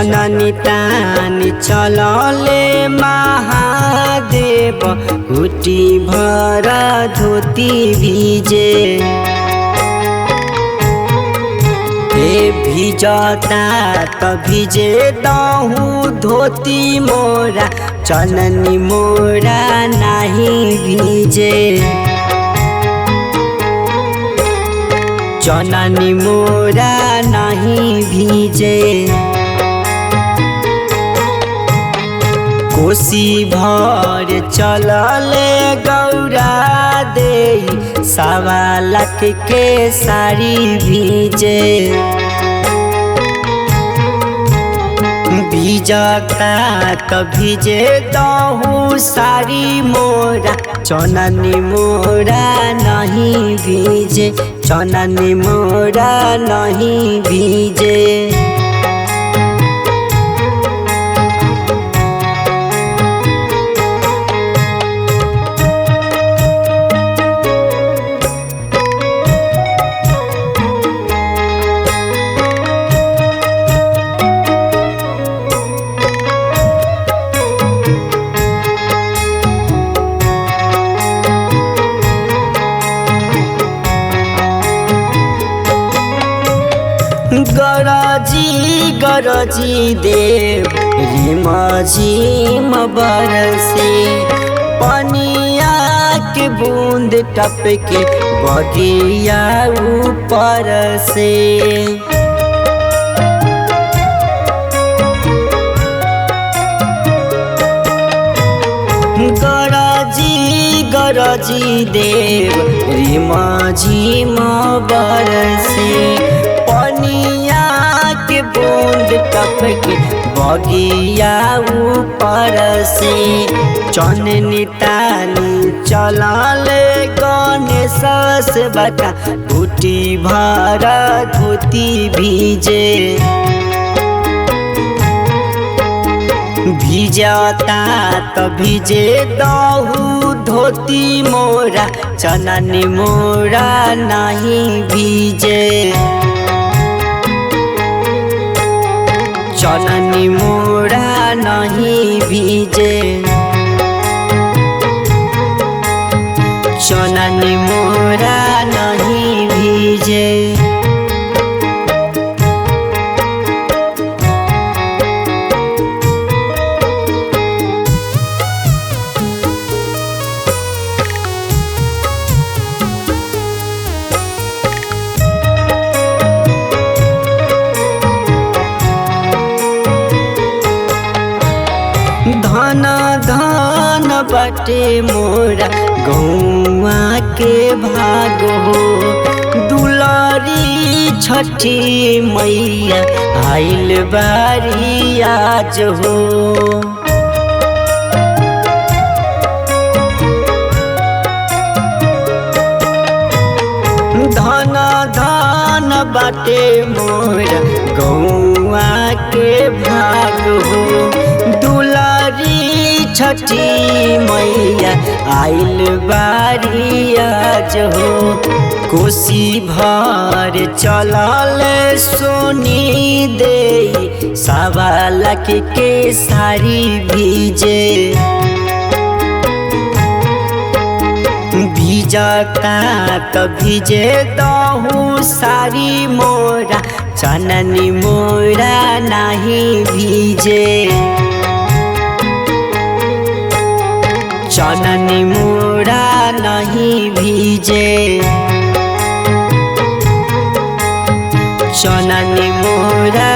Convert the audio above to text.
चननी तानी चलले महादेव हुटी भर धोती भिजे भिजता त भिजे दहु धोती मोरा चननी मोरा नाही भिजे चननी मोरा नहीं भिजे कोसी भर चलले गौरा दे 1.25 लाख के साड़ी भिजे भिजता त भिजे दहु साड़ी मोरा चननी मोरा नहीं भिजे चननी मोरा नहीं भिजे गरजी देव रिमझिम बरसे पनिया के बूंद टपके बगिया ऊपर से गरजी देव रिमझिम बरसे पनिया के बूंद टपके बगिया ऊपर से चननी तानी चलले गणेश से बता बूटी भर धोती भिजे भिजता त भिजे दहु धोती मोरा चननी मोरा नहीं भिजे चननी मोरा नहीं भिजे चननी मोरा नहीं भिजे धन बटे मोरा गौआ के भाग हो दुलारी छठी मैया आइल बारी आज हो धन बटे मोरा गौआ के भाग हो छठी मैया आइल बारी आज हो कोसी भर चलल सोनी दे 1.25 लाख के साड़ी भिजे भिजता त भिजे दहु साड़ी मोरा चननी मोरा नहीं भिजे चननी मोरा नहीं भिजे चननी मोरा